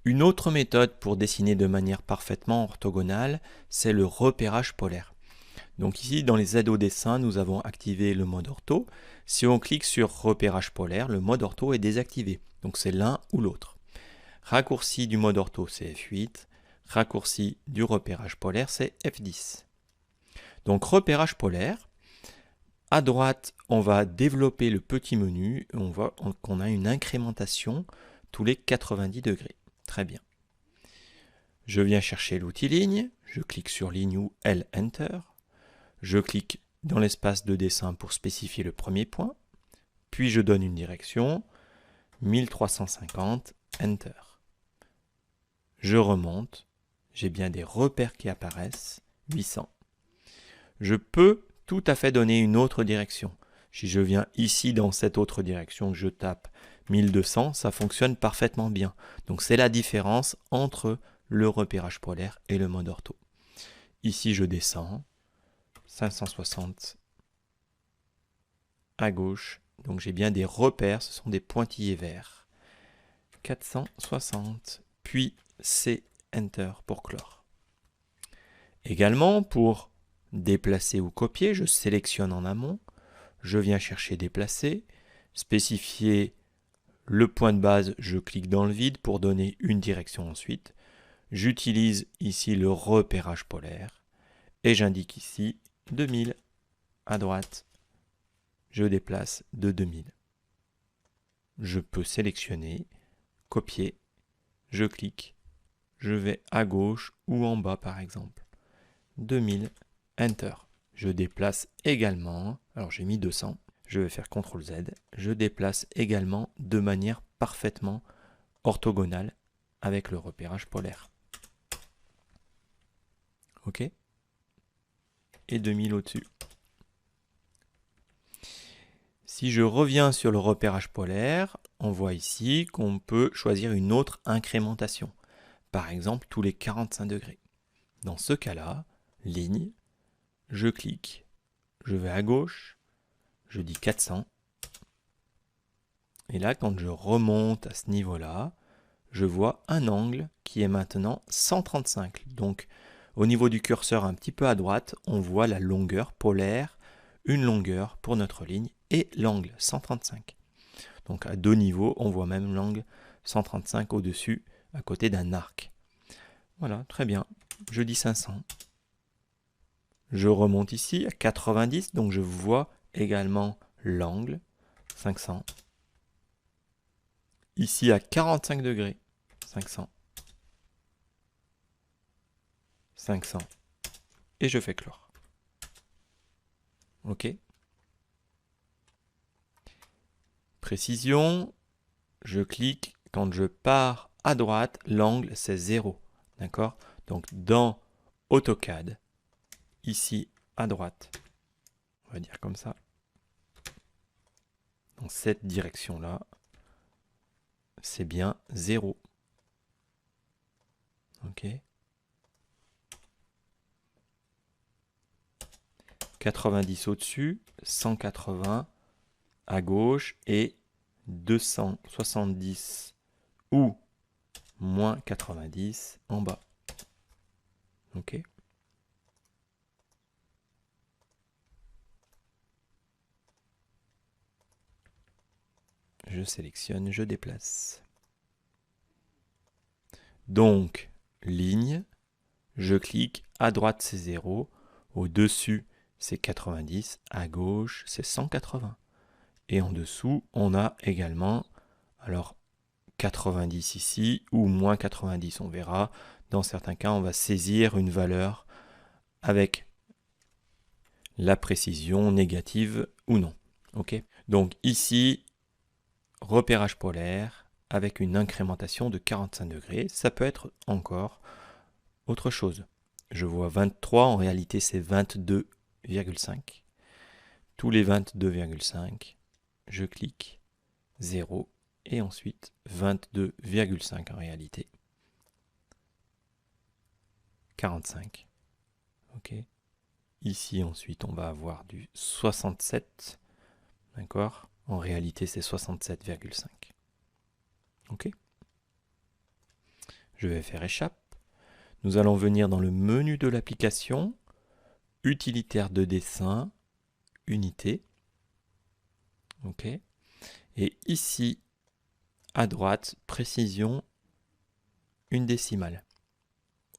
Une autre méthode pour dessiner de manière parfaitement orthogonale, c'est le repérage polaire. Donc ici, dans les aides au dessin, nous avons activé le mode ortho. Si on clique sur repérage polaire, le mode ortho est désactivé. Donc c'est l'un ou l'autre. Raccourci du mode ortho, c'est F8. Raccourci du repérage polaire, c'est F10. Donc repérage polaire. À droite, on va développer le petit menu. On voit qu'on a une incrémentation tous les 90 degrés. Très bien. Je viens chercher l'outil ligne. Je clique sur ligne ou L, Enter. Je clique dans l'espace de dessin pour spécifier le premier point. Puis je donne une direction. 1350, Enter. Je remonte. J'ai bien des repères qui apparaissent. 800. Je peux tout à fait donner une autre direction. Si je viens ici dans cette autre direction, que je tape 1200, ça fonctionne parfaitement bien. Donc c'est la différence entre le repérage polaire et le mode ortho. Ici je descends, 560 à gauche, donc j'ai bien des repères, ce sont des pointillés verts. 460, puis c'est Enter pour clore. Également, pour déplacer ou copier, je sélectionne en amont, je viens chercher déplacer, spécifier le point de base, je clique dans le vide pour donner une direction ensuite. J'utilise ici le repérage polaire et j'indique ici 2000 à droite. Je déplace de 2000. Je peux sélectionner, copier, je clique, je vais à gauche ou en bas par exemple. 2000, Enter. Je déplace également, alors j'ai mis 200, je vais faire CTRL Z, je déplace également de manière parfaitement orthogonale avec le repérage polaire. OK? Et 2000 au-dessus. Si je reviens sur le repérage polaire, on voit ici qu'on peut choisir une autre incrémentation. Par exemple, tous les 45 degrés. Dans ce cas-là, ligne, je clique, je vais à gauche, je dis 400. Et là, quand je remonte à ce niveau-là, je vois un angle qui est maintenant 135. Donc, au niveau du curseur un petit peu à droite, on voit la longueur polaire, une longueur pour notre ligne et l'angle 135. Donc à deux niveaux, on voit même l'angle 135 au-dessus, à côté d'un arc. Voilà, très bien. Je dis 500. Je remonte ici à 90, donc je vois également l'angle 500. Ici à 45 degrés, 500. 500. Et je fais clore. OK. Précision, je clique, quand je pars à droite, l'angle c'est 0. D'accord? Donc dans AutoCAD, ici à droite, on va dire comme ça, dans cette direction-là, c'est bien 0. OK. 90 au-dessus, 180 à gauche et 270 ou moins 90 en bas. OK. Je sélectionne, je déplace. Donc, ligne, je clique, à droite c'est 0, au-dessus c'est 90, à gauche c'est 180. Et en dessous, on a également, alors 90 ici, ou moins 90, on verra. Dans certains cas, on va saisir une valeur avec la précision négative ou non. OK? Donc ici, repérage polaire avec une incrémentation de 45 degrés. Ça peut être encore autre chose. Je vois 23, en réalité c'est 22,5. Tous les 22,5, je clique 0 et ensuite 22,5 en réalité. 45. OK. Ici ensuite on va avoir du 67. D'accord? En réalité c'est 67,5. OK. Je vais faire échappe. Nous allons venir dans le menu de l'application, utilitaire de dessin, unité. OK. Et ici, à droite, précision, une décimale.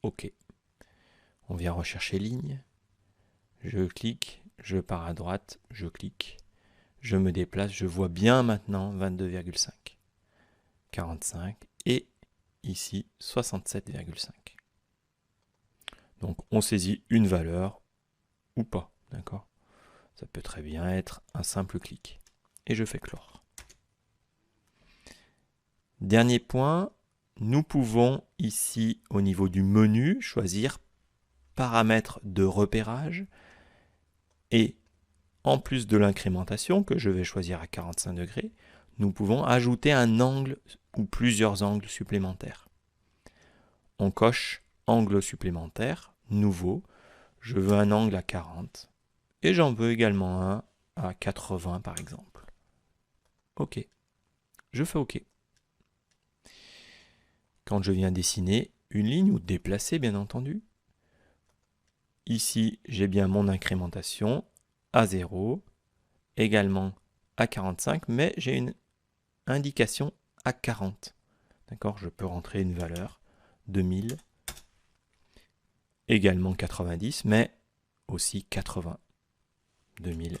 OK. On vient rechercher ligne. Je clique, je pars à droite, je clique, je me déplace, je vois bien maintenant 22,5, 45 et ici 67,5. Donc on saisit une valeur ou pas, d'accord? Ça peut très bien être un simple clic. Et je fais clore. Dernier point, nous pouvons ici au niveau du menu choisir paramètres de repérage et en plus de l'incrémentation que je vais choisir à 45 degrés, nous pouvons ajouter un angle ou plusieurs angles supplémentaires. On coche angle supplémentaire, nouveau, je veux un angle à 40 et j'en veux également un à 80 par exemple. OK, je fais OK. Quand je viens dessiner une ligne ou déplacer bien entendu, ici j'ai bien mon incrémentation à 0, également à 45, mais j'ai une indication à 40. D'accord, je peux rentrer une valeur 2000, également 90, mais aussi 80. 2000.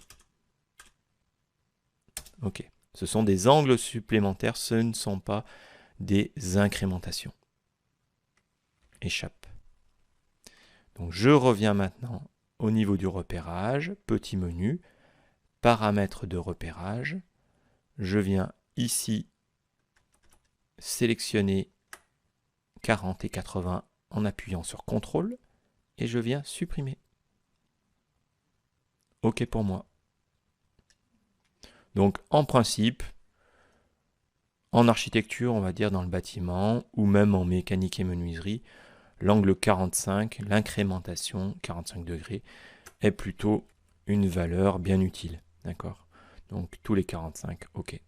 OK. Ce sont des angles supplémentaires, ce ne sont pas des incrémentations. Échappe. Donc je reviens maintenant au niveau du repérage, petit menu, paramètres de repérage. Je viens ici sélectionner 40 et 80 en appuyant sur CTRL et je viens supprimer. OK pour moi. Donc en principe, en architecture, on va dire dans le bâtiment, ou même en mécanique et menuiserie, l'angle 45, l'incrémentation 45 degrés, est plutôt une valeur bien utile. D'accord? Donc tous les 45, OK.